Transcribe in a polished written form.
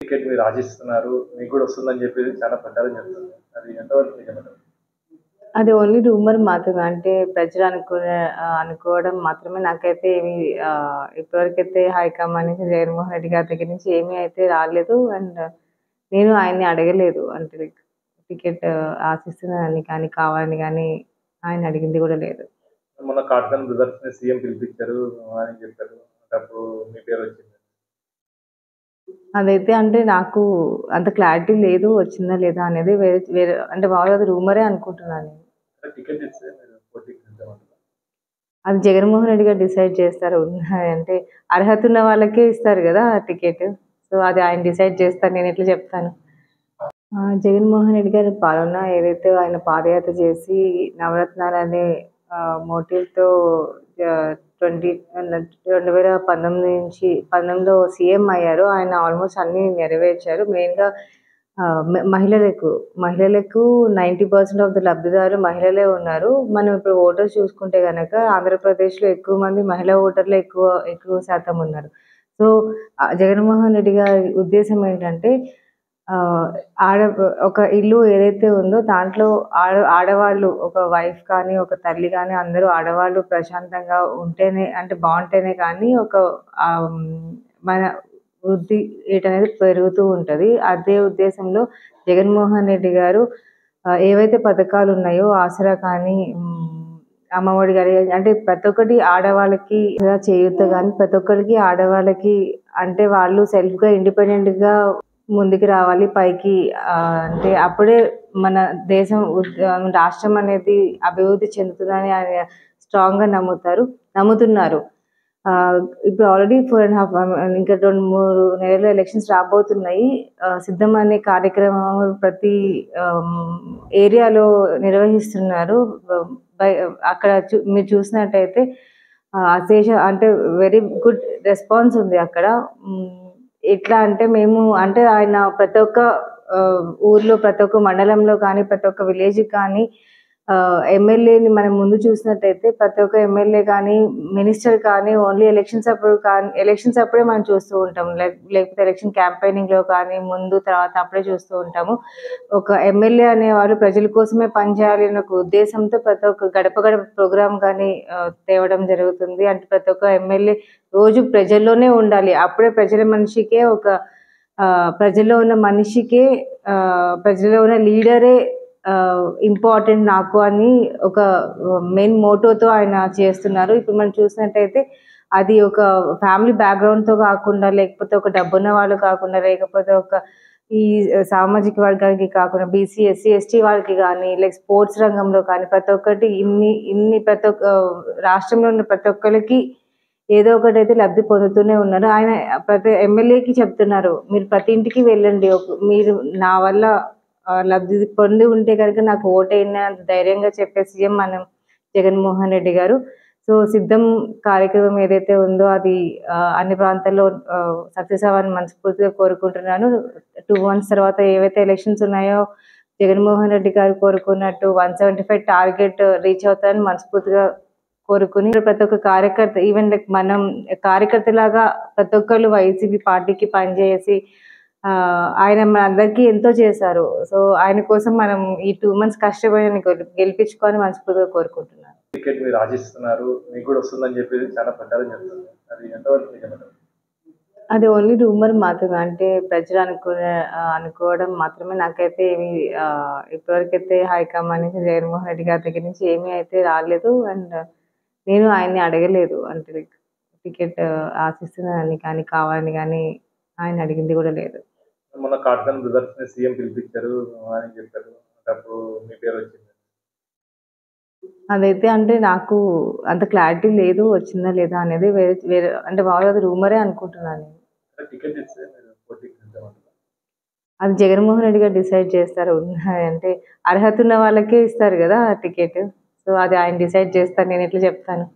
Ticket మీరు ఆశిస్తున్నారు. మీకు కూడా వస్తుందని చెప్పేసి చాలా ప్రచారం జరుగుతుంది. అది ఎంతవరకు నిజమంటారు? అది ఓన్లీ రూమర్ మాత్రమే. అంటే ప్రజలు అనుకోవడం మాత్రమే. నాకైతే ఏమి ఇప్పటివరకైతే హైకమాండ్ నుంచి జగన్మోహన్ రెడ్డి గారి దగ్గర నుంచి ఏమీ అయితే రాలేదు. అండ్ నేను ఆయన్ని అడగలేదు. అంటే లైక్ టికెట్ ఆశిస్తున్నానని కానీ, కావాలని కానీ ఆయన అడిగింది కూడా లేదు. మొన్న కాటన్ బ్రదర్స్‌ని సీఎం పిలిపించారు అని చెప్పారు. అప్పుడు మీ పేరు వచ్చింది. అదైతే అంటే నాకు అంత క్లారిటీ లేదు. వచ్చిందా లేదా అనేది వేరే వేరే అంటే మామూలుగా అది రూమరే అనుకుంటున్నాను నేను. టికెట్ ఇస్తే మీరు పోటీకి సిద్ధమంటారా? అది జగన్మోహన్ రెడ్డి గారు డిసైడ్ చేస్తారు. అంటే అర్హత ఉన్న వాళ్ళకే ఇస్తారు కదా టికెట్. సో అది ఆయన డిసైడ్ చేస్తారు. నేను ఎట్లా చెప్తాను. జగన్మోహన్ రెడ్డి గారి పాలన ఏదైతే ఆయన పాదయాత్ర చేసి నవరత్నాలు అనే మోటివ్తో 2019లో సీఎం అయ్యారు. ఆయన ఆల్మోస్ట్ అన్ని నెరవేర్చారు. మెయిన్గా మహిళలకు 90% ఆఫ్ ద లబ్ధిదారు మహిళలే ఉన్నారు. మనం ఇప్పుడు ఓటర్స్ చూసుకుంటే కనుక ఆంధ్రప్రదేశ్లో ఎక్కువ మంది మహిళా ఓటర్లే ఎక్కువ శాతం ఉన్నారు. సో జగన్మోహన్ రెడ్డి గారి ఉద్దేశం ఏంటంటే ఒక ఇల్లు ఏదైతే ఉందో దాంట్లో ఆడవాళ్ళు ఒక వైఫ్ కానీ, ఒక తల్లి కానీ అందరూ ఆడవాళ్ళు ప్రశాంతంగా ఉంటేనే అంటే బాగుంటేనే కానీ మన వృద్ధి రేట్ అనేది పెరుగుతూ ఉంటది. అదే ఉద్దేశంలో జగన్మోహన్ రెడ్డి గారు ఏవైతే పథకాలు ఉన్నాయో ఆసరా కానీ, అమ్మఒడి గాని అంటే ప్రతి ఒక్కటి ఆడవాళ్ళకి చేయూత గాని ప్రతి ఒక్కరికి ఆడవాళ్ళకి అంటే వాళ్ళు సెల్ఫ్‌గా ఇండిపెండెంట్‌గా ముందుకు రావాలి పైకి. అంటే అప్పుడే మన దేశం రాష్ట్రం అనేది అభివృద్ధి చెందుతుందని ఆయన స్ట్రాంగ్‌గా నమ్ముతున్నారు. ఇప్పుడు ఆల్రెడీ 4.5 ఇంకా 2-3 నెలల్లో ఎలక్షన్స్ రాబోతున్నాయి. సిద్ధం అనే కార్యక్రమం ప్రతి ఏరియాలో నిర్వహిస్తున్నారు. అక్కడ మీరు చూసినట్టయితే అశేష అంటే వెరీ గుడ్ రెస్పాన్స్ ఉంది అక్కడ. ఎట్లా అంటే మేము అంటే ఆయన ప్రతి ఒక్క ఊర్లో, ప్రతి ఒక్క మండలంలో కానీ, ప్రతి ఒక్క విలేజ్‌కి కానీ ఎమ్మెల్యేని మనం ముందు చూసినట్టయితే ప్రతి ఒక్క ఎమ్మెల్యే కానీ, మినిస్టర్ కానీ ఓన్లీ ఎలక్షన్స్ అప్పుడే మనం చూస్తూ ఉంటాం. లేకపోతే ఎలక్షన్ క్యాంపెయినింగ్‌లో కానీ ముందు, తర్వాత అప్పుడే చూస్తూ ఉంటాము. ఒక ఎమ్మెల్యే అనేవారు ప్రజల కోసమే పనిచేయాలి అనే ఒక ఉద్దేశంతో ప్రతి ఒక్క గడప గడప ప్రోగ్రామ్ కానీ తేవడం జరుగుతుంది. అంటే ప్రతి ఒక్క ఎమ్మెల్యే రోజు ప్రజల్లోనే ఉండాలి. అప్పుడే ప్రజల్లో ఉన్న మనిషికే ప్రజల్లో ఉన్న లీడరే ఇంపార్టెంట్ నాకు అని ఒక మెయిన్ మోటోతో ఆయన చేస్తున్నారు. ఇప్పుడు మనం చూసినట్టయితే అది ఒక ఫ్యామిలీ బ్యాక్‌గ్రౌండ్‌తో కాకుండా, లేకపోతే ఒక డబ్బున్న వాళ్ళు కాకుండా, లేకపోతే ఈ సామాజిక వర్గానికి కాకుండా బీసీ, ఎస్సీ, ఎస్టీ వాళ్ళకి కానీ, లైక్ స్పోర్ట్స్ రంగంలో కానీ ప్రతి ఒక్కటి ప్రతి ఒక్క రాష్ట్రంలో ఉన్న ప్రతి ఒక్కరికి ఏదో ఒకటైతే లబ్ధి పొందుతూనే ఉన్నారు. ఆయన ప్రతి ఎమ్మెల్యేకి చెప్తున్నారు, మీరు ప్రతి ఇంటికి వెళ్ళండి. మీరు నా వల్ల లబ్ధి పొంది ఉంటే కనుక నాకు ఓటేయండి అని ధైర్యంగా చెప్పే సీఎం మనం జగన్మోహన్ రెడ్డి గారు. సో సిద్ధం కార్యక్రమం ఏదైతే ఉందో అది అన్ని ప్రాంతాల్లో సక్సెస్ అవ్వాలని మనస్ఫూర్తిగా కోరుకుంటున్నాను. 2 months తర్వాత ఏవైతే ఎలక్షన్స్ ఉన్నాయో జగన్మోహన్ రెడ్డి గారు కోరుకున్నట్టు 175 టార్గెట్ రీచ్ అవుతారని మనస్ఫూర్తిగా కోరుకుని ప్రతి ఒక్క కార్యకర్త ఈవెన్ లైక్ మనం కార్యకర్తలాగా ప్రతి ఒక్కళ్ళు వైసీపీ పార్టీకి పనిచేసి ఆయన మనందరికీ ఎంతో చేశారు. సో ఆయన కోసం మనం ఈ 2 months కష్టపడి గెలిపించుకోవాలని మనస్ఫూర్తిగా కోరుకుంటున్నాను. టికెట్ మీరు ఆశిస్తున్నారు. మీకు కూడా వస్తుందని చెప్పేసి చాలా ప్రచారం జరుగుతుంది. అది ఎంతవరకు నిజమంటారు? అది ఓన్లీ రూమర్ మాత్రమే. అంటే ప్రజలు అనుకోవడం మాత్రమే. నాకైతే ఏమి ఇప్పటివరకైతే హైకమాండ్ నుంచి జగన్మోహన్ రెడ్డి గారి దగ్గర నుంచి ఏమీ అయితే రాలేదు. అండ్ నేను ఆయన్ని అడగలేదు. అంటే లైక్ టికెట్ ఆశిస్తున్నానని కానీ, కావాలని కానీ ఆయన అడిగింది కూడా లేదు. మొన్న కాటన్ బ్రదర్స్‌ని సీఎం పిలిపించారు అని చెప్పారు. అప్పుడు మీ పేరు వచ్చింది. అదైతే అంటే నాకు అంత క్లారిటీ లేదు. వచ్చిందా లేదా అనేది వేరే అంటే మామూలుగా అది రూమరే అనుకుంటున్నాను నేను. టికెట్ ఇస్తే మీరు పోటీకి సిద్ధమంటారా? అది జగన్మోహన్ రెడ్డి గారు డిసైడ్ చేస్తారు. అంటే అర్హత ఉన్న వాళ్ళకే ఇస్తారు కదా టికెట్. సో అది ఆయన డిసైడ్ చేస్తారు. నేను ఎట్లా చెప్తాను.